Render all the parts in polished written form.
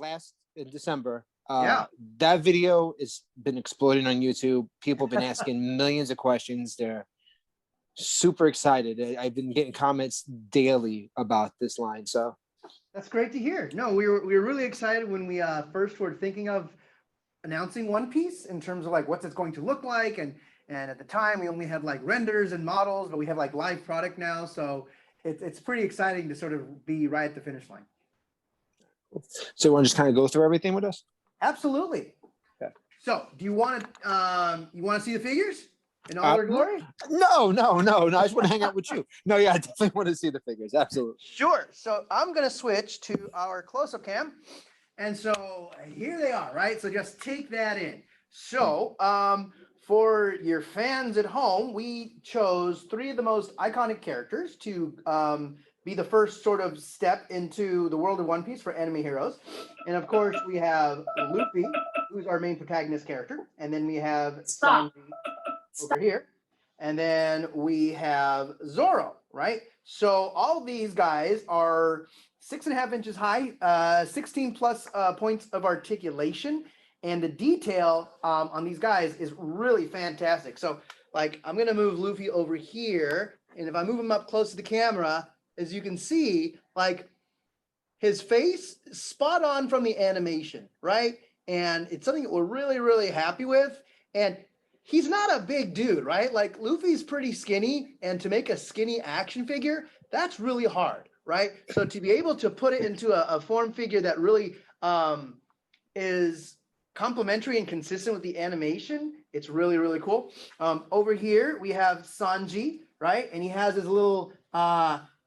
last in December. Yeah. That video has been exploding on YouTube. People have been asking millions of questions. They're super excited. I've been getting comments daily about this line. So that's great to hear. No, we were really excited when we first were thinking of announcing One Piece in terms of like what's it's going to look like, and at the time we only had like renders and models, but we have like live product now, so it's pretty exciting to sort of be right at the finish line. So you want to just kind of go through everything with us? Absolutely. Okay. So do you want to see the figures in all their glory? No. I just want to hang out with you. No, yeah, I definitely want to see the figures. Absolutely. Sure. So I'm gonna switch to our close-up cam. And so here they are, right? So just take that in. So for your fans at home, we chose 3 of the most iconic characters to be the first sort of step into the world of One Piece for anime heroes. And of course, we have Luffy, who's our main protagonist character. And then we have Sanji over here. And then we have Zoro, right? So all these guys are 6.5 inches high, 16 plus points of articulation, and the detail on these guys is really fantastic. So like I'm gonna move Luffy over here, and if I move him up close to the camera, as you can see, like his face spot on from the animation, right? And it's something that we're really, really happy with. And he's not a big dude, right? Like Luffy's pretty skinny, and to make a skinny action figure, that's really hard, right? So to be able to put it into a form figure that really is complementary and consistent with the animation, it's really, really cool. Over here, we have Sanji, right? And he has his little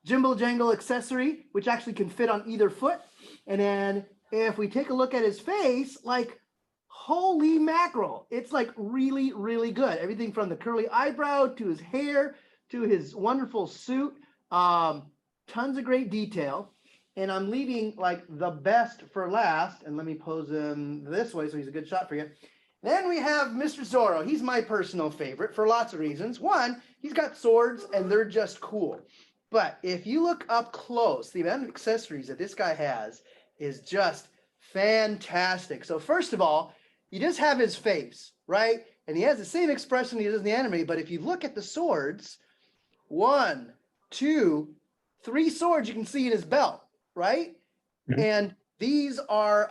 Jimble Jangle accessory, which actually can fit on either foot. And then if we take a look at his face, like, holy mackerel, it's like really, really good. Everything from the curly eyebrow to his hair to his wonderful suit. Tons of great detail. And I'm leaving like the best for last. And let me pose him this way so he's a good shot for you. Then we have Mr. Zoro. He's my personal favorite for lots of reasons. One, he's got swords and they're just cool. But if you look up close, the amount of accessories that this guy has is just fantastic. So first of all, you just have his face, right? And he has the same expression he does in the anime, but if you look at the swords, 1, 2, 3 swords you can see in his belt, right? Mm-hmm. And these are,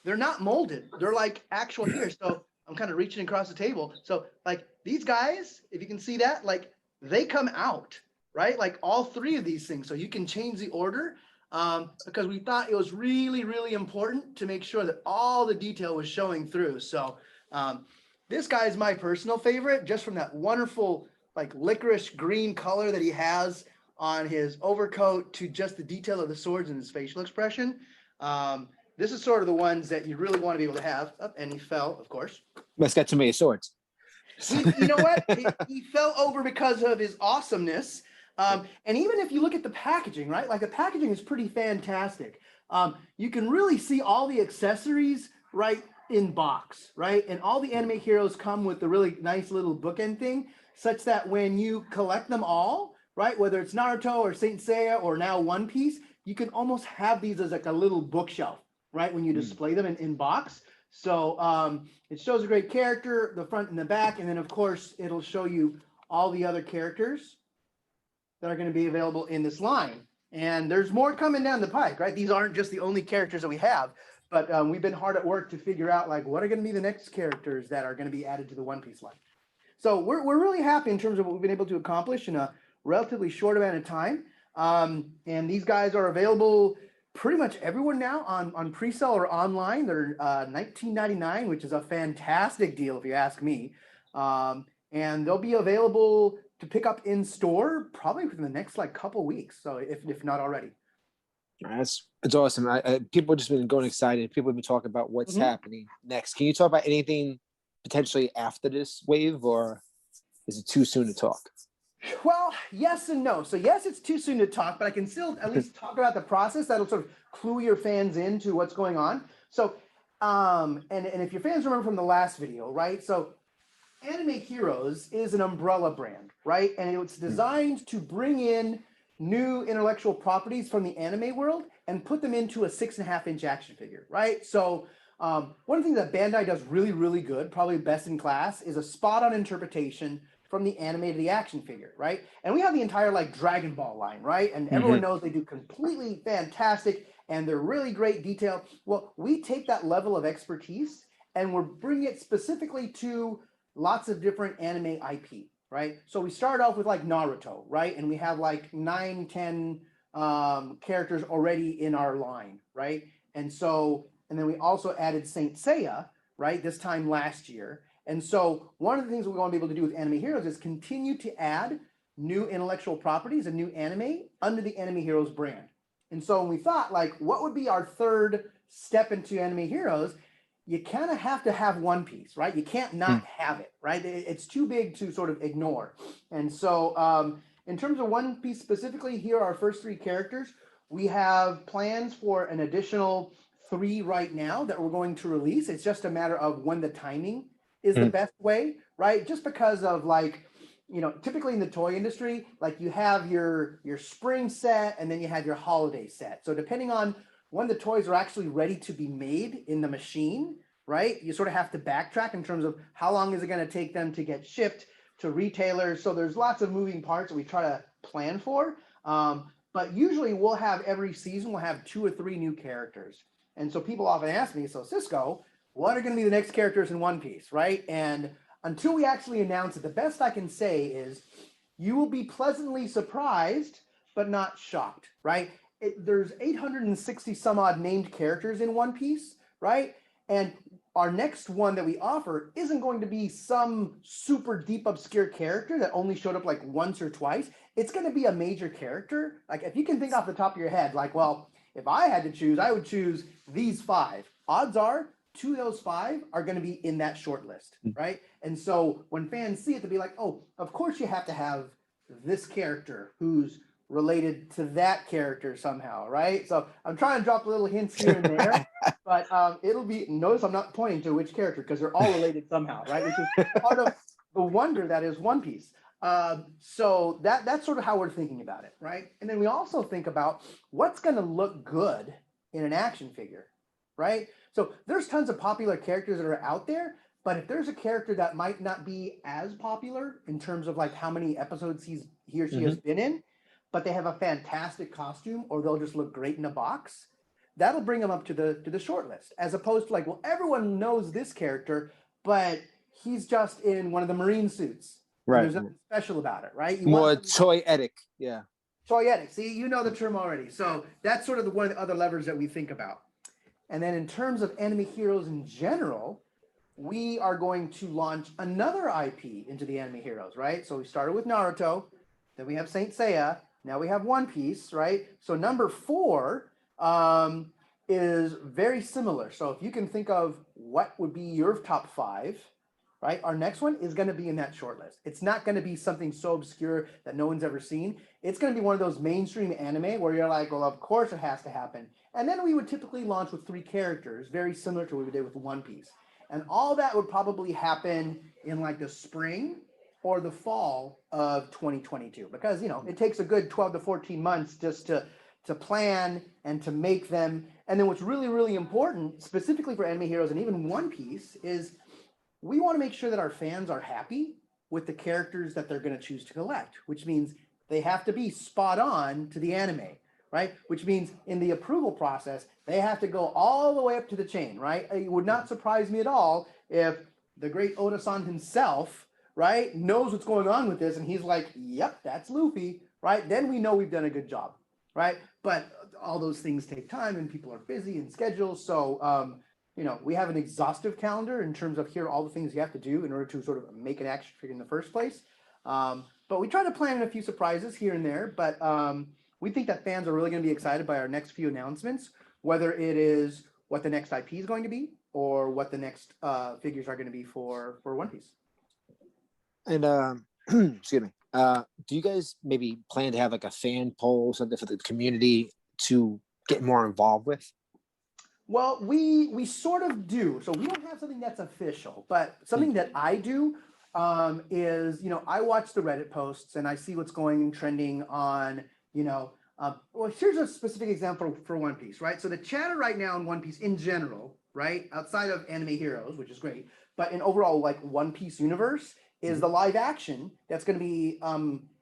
they're not molded. They're like actual here. So I'm kind of reaching across the table. So like these guys, if you can see that, like they come out, right? Like all 3 of these things. So you can change the order. Because we thought it was really, really important to make sure that all the detail was showing through. So this guy is my personal favorite, just from that wonderful like licorice green color that he has on his overcoat to just the detail of the swords and his facial expression. This is sort of the ones that you really want to be able to have. Oh, and he fell, of course. Let's get too many swords. You know what? He fell over because of his awesomeness. And even if you look at the packaging, right? Like the packaging is pretty fantastic. You can really see all the accessories right in box, right? And all the anime heroes come with the really nice little bookend thing, such that when you collect them all, right? Whether it's Naruto or Saint Seiya or now One Piece, you can almost have these as like a little bookshelf, right? When you display them in box. So it shows a great character, the front and the back. And then of course, it'll show you all the other characters that are going to be available in this line. And there's more coming down the pike, right? These aren't just the only characters that we have, but we've been hard at work to figure out like what are going to be the next characters that are going to be added to the One Piece line. So we're really happy in terms of what we've been able to accomplish in a relatively short amount of time. And these guys are available pretty much everywhere now on pre-sale or online. They're $19.99, which is a fantastic deal if you ask me. And they'll be available to pick up in store probably within the next like couple weeks. So if not already. It's awesome. People have just been going excited. People have been talking about what's happening next. Can you talk about anything potentially after this wave, or is it too soon to talk? Well, yes and no. So yes, it's too soon to talk, but I can still at least talk about the process. That'll sort of clue your fans into what's going on. So, and if your fans remember from the last video, right? So Anime Heroes is an umbrella brand, right? And it's designed to bring in new intellectual properties from the anime world and put them into a 6.5-inch action figure, right? So one of the things that Bandai does really, really good, probably best in class, is a spot-on interpretation from the anime to the action figure, right? And we have the entire like Dragon Ball line, right? And everyone knows they do completely fantastic and they're really great detail. Well, we take that level of expertise and we're bringing it specifically to lots of different anime IP, right? So we start off with like Naruto, right? And we have like 9, 10 characters already in our line, right? And so, and then we also added Saint Seiya, right? This time last year. And so one of the things we want to be able to do with Anime Heroes is continue to add new intellectual properties and new anime under the Anime Heroes brand. And so when we thought like, what would be our third step into Anime Heroes? You kind of have to have One Piece, right? You can't not have it, right? It's too big to sort of ignore. And so in terms of One Piece specifically, here are our first 3 characters. We have plans for an additional 3 right now that we're going to release. It's just a matter of when the timing is the best way, right? Just because of like, you know, typically in the toy industry, like you have your spring set and then you have your holiday set. So depending on when the toys are actually ready to be made in the machine, right? You sort of have to backtrack in terms of how long is it going to take them to get shipped to retailers. So there's lots of moving parts that we try to plan for. But usually we'll have every season, we'll have 2 or 3 new characters. And so people often ask me, so Cisco, what are going to be the next characters in One Piece, right? And until we actually announce it, the best I can say is you will be pleasantly surprised, but not shocked, right? There's 860 some odd named characters in One Piece, right? And our next one that we offer isn't going to be some super deep obscure character that only showed up like once or twice. It's going to be a major character. Like if you can think off the top of your head, like, well, if I had to choose, I would choose these 5. Odds are 2 of those 5 are going to be in that short list, right? And so when fans see it, they'll be like, oh, of course you have to have this character who's related to that character somehow, right? So I'm trying to drop little hints here and there, but it'll be, notice I'm not pointing to which character because they're all related somehow, right? Which is part of the wonder that is One Piece. So that's sort of how we're thinking about it, right? And then we also think about what's going to look good in an action figure, right? So there's tons of popular characters that are out there, but if there's a character that might not be as popular in terms of like how many episodes he or she has been in, but they have a fantastic costume or they'll just look great in a box, that'll bring them up to the short list, as opposed to like, well, everyone knows this character, but he's just in one of the Marine suits. Right. There's nothing special about it, right? You More want toyetic, yeah. toyetic. See, you know the term already. So that's sort of one of the other levers that we think about. And then in terms of Anime Heroes in general, we are going to launch another IP into the Anime Heroes, right? So we started with Naruto, then we have Saint Seiya, now we have One Piece, right? So number 4 is very similar. So if you can think of what would be your top 5, right? Our next one is going to be in that short list. It's not going to be something so obscure that no one's ever seen. It's going to be one of those mainstream anime where you're like, well, of course it has to happen. And then we would typically launch with 3 characters, very similar to what we did with One Piece. And all that would probably happen in like the spring or the fall of 2022, because, you know, it takes a good 12 to 14 months just to plan and to make them. And then what's really, really important, specifically for Anime Heroes and even One Piece, is we want to make sure that our fans are happy with the characters that they're going to choose to collect, which means they have to be spot on to the anime, right? Which means in the approval process, they have to go all the way up to the chain, right? It would not surprise me at all if the great Oda-san himself, right, knows what's going on with this and he's like, yep, that's Luffy, right? Then we know we've done a good job, right? But all those things take time and people are busy and schedules. So, you know, we have an exhaustive calendar in terms of here are all the things you have to do in order to sort of make an action figure in the first place. But we try to plan in a few surprises here and there. But we think that fans are really going to be excited by our next few announcements, whether it is what the next IP is going to be or what the next figures are going to be for One Piece. And excuse me. Do you guys maybe plan to have like a fan poll, something for the community to get more involved with? Well, we sort of do. So we don't have something that's official, but something that I do is, you know, I watch the Reddit posts and I see what's going and trending on, Well, here's a specific example for One Piece, right? So the chatter right now in One Piece in general, right, outside of anime heroes, which is great, but in overall like One Piece universe is the live action that's going to be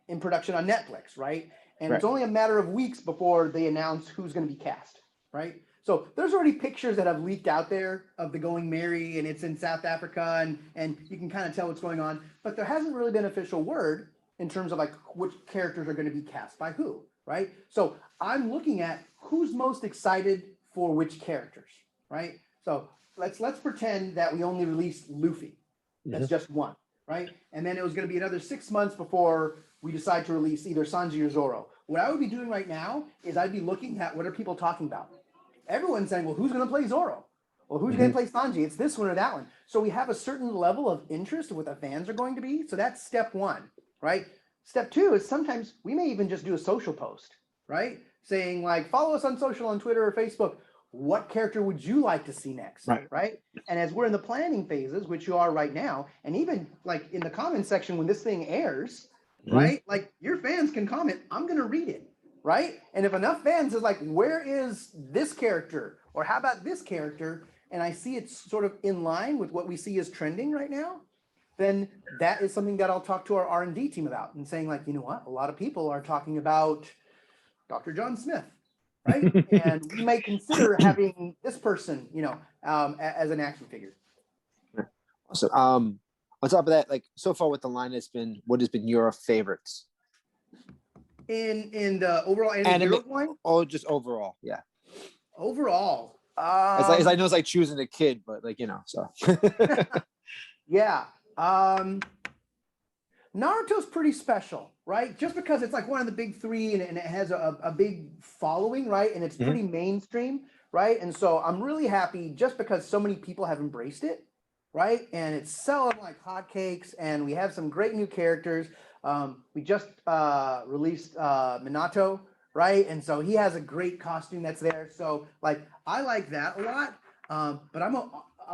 in production on Netflix, right? And it's only a matter of weeks before they announce who's going to be cast, right? So there's already pictures that have leaked out there of the Going Merry, and it's in South Africa, and you can kind of tell what's going on, but there hasn't really been official word in terms of like which characters are going to be cast by who, right? So I'm looking at who's most excited for which characters, right? So let's pretend that we only released Luffy. That's just one, right? And then it was going to be another 6 months before we decide to release either Sanji or Zoro. What I would be doing right now is I'd be looking at what are people talking about. Everyone's saying, well, who's going to play Zoro? Well, who's going to play Sanji? It's this one or that one. So we have a certain level of interest of what the fans are going to be. So that's step one, right? Step two is sometimes we may even just do a social post, right? Saying like, follow us on social, on Twitter or Facebook. What character would you like to see next, right? And as we're in the planning phases, which you are right now, and even like in the comment section when this thing airs, right? Like your fans can comment, I'm going to read it. Right? And if enough fans is like, where is this character? Or how about this character? And I see it's sort of in line with what we see as trending right now, then that is something that I'll talk to our R&D team about and saying like, you know what? A lot of people are talking about Dr. John Smith, right? And we may consider having this person, as an action figure. So, on top of that, like so far with the line, what has been your favorites? In the overall anime line? Oh, just overall, yeah. Overall, as I know it's like choosing a kid, but like so. Yeah, Naruto's pretty special, right? Just because it's like one of the big three, and it has a big following, right? And it's pretty mainstream, right? And so I'm really happy just because so many people have embraced it, right? And it's selling like hotcakes, and we have some great new characters. We just released Minato, right? And so he has a great costume that's there. So like I like that a lot. But I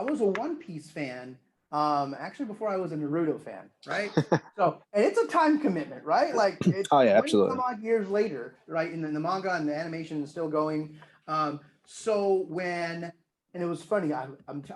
was a One Piece fan actually before I was a Naruto fan, right? So and it's a time commitment, right? Like it's absolutely. some odd years later, right? And then the manga and the animation is still going. So when and it was funny. I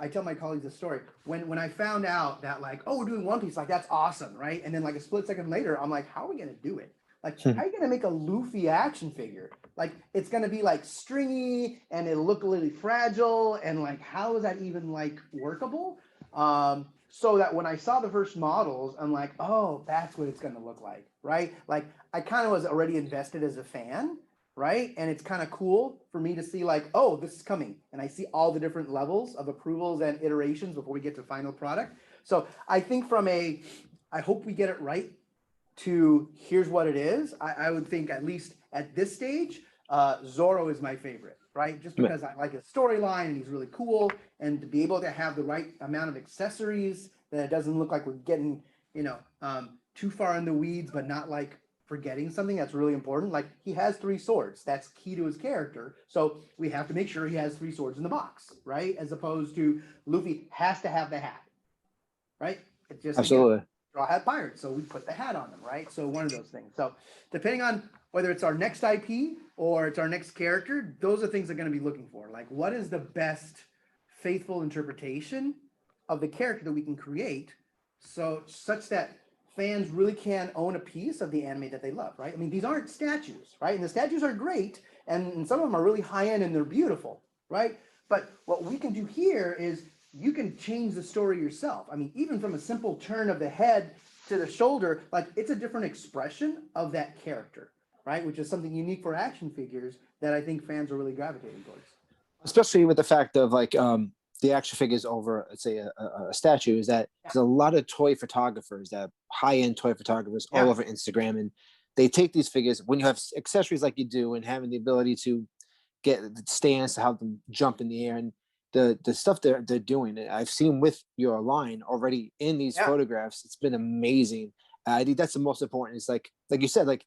tell my colleagues this story when I found out that like, oh, we're doing One Piece, like that's awesome, right? And then like a split second later, I'm like, how are we gonna do it? Like, how are you gonna make a Luffy action figure? Like, it's gonna be like stringy and it'll look a little fragile, and like, how is that even like workable? So that when I saw the first models, I'm like, oh, that's what it's gonna look like, right? Like, I kind of was already invested as a fan. Right? And it's kind of cool for me to see like, oh, this is coming. And I see all the different levels of approvals and iterations before we get to final product. So I think I hope we get it right to here's what it is. I would think at least at this stage, Zoro is my favorite, right? Just because I like his storyline and he's really cool, and to be able to have the right amount of accessories that it doesn't look like we're getting, too far in the weeds, but not like forgetting something that's really important. Like he has 3 swords. That's key to his character. So we have to make sure he has 3 swords in the box, right? As opposed to Luffy has to have the hat, right? It's just absolutely Straw Hat Pirates. So we put the hat on them, right? So one of those things. So depending on whether it's our next IP or it's our next character, those are things I'm going to be looking for. Like what is the best faithful interpretation of the character that we can create, so such that fans really can own a piece of the anime that they love, right? I mean, these aren't statues, right? And the statues are great, and some of them are really high-end and they're beautiful, right? But what we can do here is you can change the story yourself. I mean, even from a simple turn of the head to the shoulder, like it's a different expression of that character, right? Which is something unique for action figures that I think fans are really gravitating towards. Especially with the fact of like the action figures over, let's say, a statue, is that there's a lot of toy photographers, that high-end toy photographers all over Instagram, and they take these figures when you have accessories like you do, and having the ability to get the stands to have them jump in the air, and the stuff they're doing. I've seen with your line already in these photographs. It's been amazing. I think that's the most important. It's like you said, like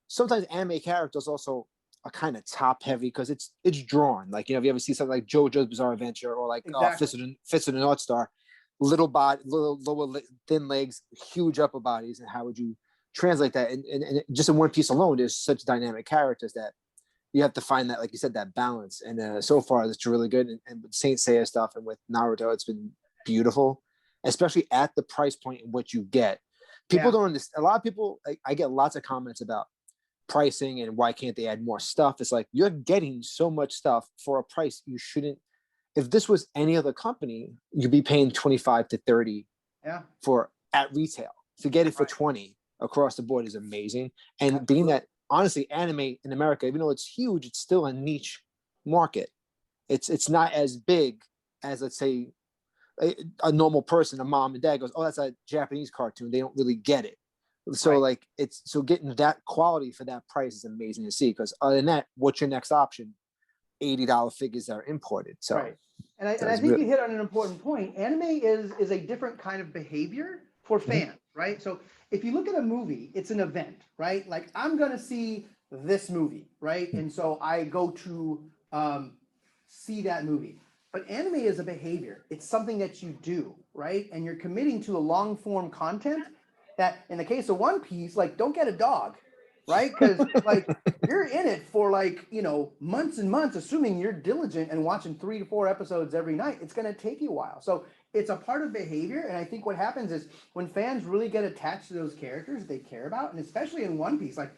sometimes anime characters also are kind of top heavy because it's drawn. Like, if you ever see something like JoJo's Bizarre Adventure or like Fist of the North Star, little body, little lower thin legs, huge upper bodies, and how would you translate that. And just in One Piece alone, there's such dynamic characters that you have to find that, like you said, that balance. And so far, it's really good. And with Saint Seiya stuff and with Naruto, it's been beautiful, especially at the price point in which you get. People don't understand. A lot of people, I get lots of comments about pricing and why can't they add more stuff. It's like, you're getting so much stuff for a price you shouldn't. If this was any other company, you'd be paying 25 to 30 for at retail. To get it for 20 across the board is amazing. And being that, honestly, anime in America, even though it's huge, it's still a niche market. It's not as big as, let's say, a normal person, a mom and dad goes, oh, that's a Japanese cartoon. They don't really get it. So like, it's so getting that quality for that price is amazing to see. Because other than that, what's your next option? $80 figures that are imported. So and I think you hit on an important point. Anime is a different kind of behavior for fans, right? So if you look at a movie, it's an event, right? Like, I'm gonna see this movie, right? And so I go to see that movie. But anime is a behavior. It's something that you do, right? And you're committing to a long form content that, in the case of One Piece, like, don't get a dog, right? Because like, you're in it for, like, you know, months and months, assuming you're diligent and watching 3 to 4 episodes every night. It's going to take you a while. So it's a part of behavior. And I think what happens is when fans really get attached to those characters they care about, and especially in One Piece, like,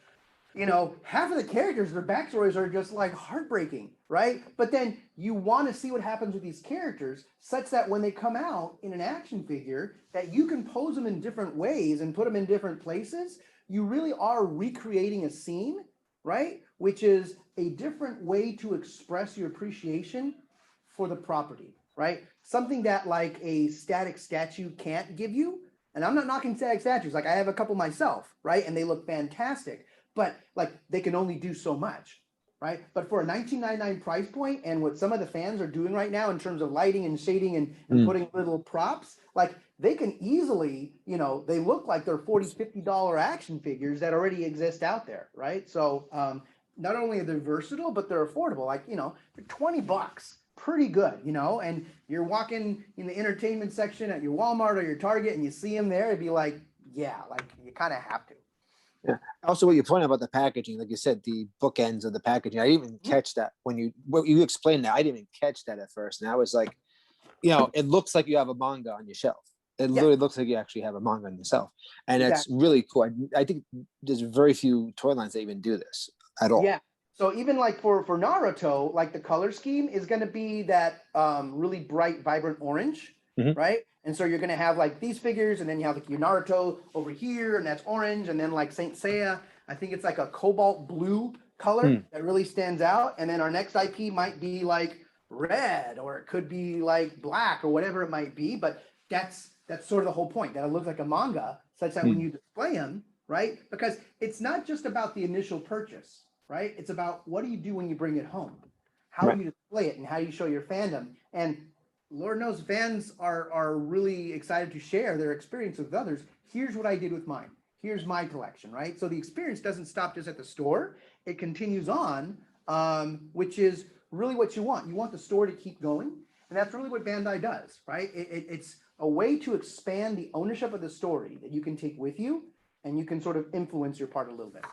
you know, half of the characters, their backstories are just like heartbreaking, right? But then you want to see what happens with these characters such that when they come out in an action figure, that you can pose them in different ways and put them in different places. You really are recreating a scene, right? Which is a different way to express your appreciation for the property, right? Something that like a static statue can't give you. And I'm not knocking static statues. Like, I have a couple myself, right? And they look fantastic. But like, they can only do so much, right? But for a $19.99 price point, and what some of the fans are doing right now in terms of lighting and shading and putting little props, like, they can easily, you know, they look like they're $40, $50 action figures that already exist out there, right? So not only are they versatile, but they're affordable. Like, you know, they're $20, pretty good, you know. And you're walking in the entertainment section at your Walmart or your Target, and you see them there, it'd be like, yeah, like, you kind of have to. Yeah. Also, what you pointed about the packaging, like you said, the bookends of the packaging. I didn't even catch that when you explained that. I didn't even catch that at first, and I was like, you know, it looks like you have a manga on your shelf. It literally looks like you actually have a manga on yourself, and it's really cool. I think there's very few toy lines that even do this at all. Yeah. So even like for Naruto, like, the color scheme is going to be that really bright, vibrant orange, right? And so you're going to have like these figures, and then you have like your Naruto over here, and that's orange. And then like Saint Seiya, I think it's like a cobalt blue color that really stands out. And then our next IP might be like red, or it could be like black, or whatever it might be. But that's sort of the whole point, that it looks like a manga, such that when you display them, right? Because it's not just about the initial purchase, right? It's about, what do you do when you bring it home? How do you display it, and how do you show your fandom? And Lord knows fans are really excited to share their experience with others. Here's what I did with mine. Here's my collection, right? So the experience doesn't stop just at the store. It continues on, which is really what you want. You want the store to keep going. And that's really what Bandai does, right? It's a way to expand the ownership of the story that you can take with you, and you can sort of influence your part a little bit.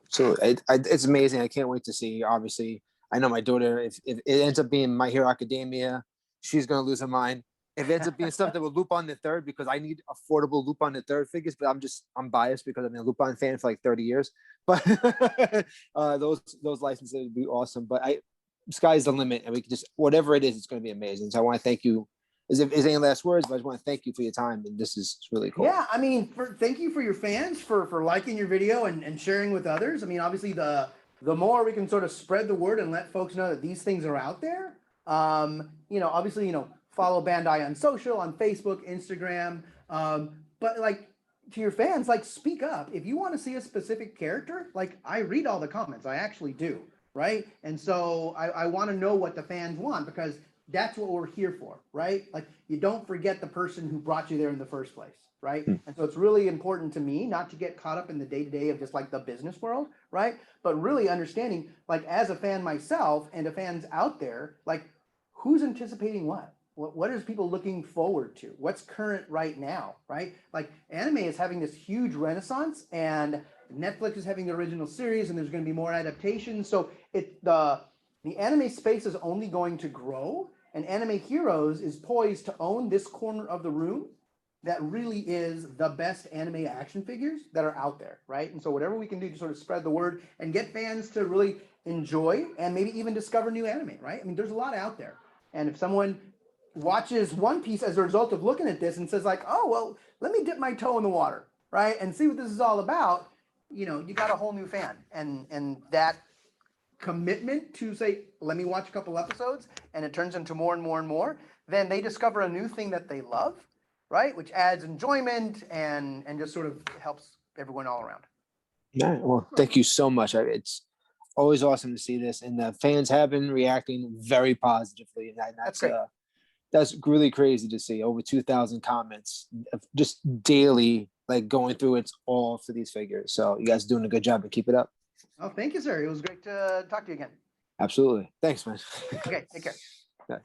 So it's amazing. I can't wait to see. Obviously, I know my daughter, if it ends up being My Hero Academia, she's going to lose her mind. If it ends up being something with Lupin the Third, because I need affordable Lupin the Third figures, but I'm biased because I've been a Lupin fan for like 30 years. But those licenses would be awesome. But sky's the limit, and we can just, whatever it is, it's going to be amazing. So I want to thank you. Is any last words? But I just want to thank you for your time, and this is really cool. Yeah, I mean, thank you for your fans for liking your video and sharing with others. I mean, obviously, the more we can sort of spread the word and let folks know that these things are out there. You know, obviously, you know, follow Bandai on social, on Facebook, Instagram. But like, to your fans, like, speak up. If you want to see a specific character, like, I read all the comments. I actually do, right? And so I want to know what the fans want, because that's what we're here for, right? Like, you don't forget the person who brought you there in the first place, right? And so it's really important to me not to get caught up in the day-to-day of just like the business world, right? But really understanding, like, as a fan myself and the fans out there, like, who's anticipating what? what is people looking forward to? What's current right now, right? Like anime is having this huge renaissance, and Netflix is having the original series, and there's going to be more adaptations. So the anime space is only going to grow, and Anime Heroes is poised to own this corner of the room that really is the best anime action figures that are out there, right? And so whatever we can do to sort of spread the word and get fans to really enjoy and maybe even discover new anime, right? I mean, there's a lot out there. And if someone watches One Piece as a result of looking at this and says like, oh, well, let me dip my toe in the water, right? And see what this is all about, you know, you got a whole new fan. And that commitment to say, let me watch a couple episodes, and it turns into more and more and more, then they discover a new thing that they love, right? Which adds enjoyment and just sort of helps everyone all around. Yeah, well, thank you so much. It's always awesome to see this, and the fans have been reacting very positively, and That's great. That's really crazy to see. Over 2,000 comments just daily, like going through it's all for these figures. So you guys are doing a good job, and keep it up. Oh, thank you, sir. It was great to talk to you again. Absolutely. Thanks, man. Okay, take care. Yeah.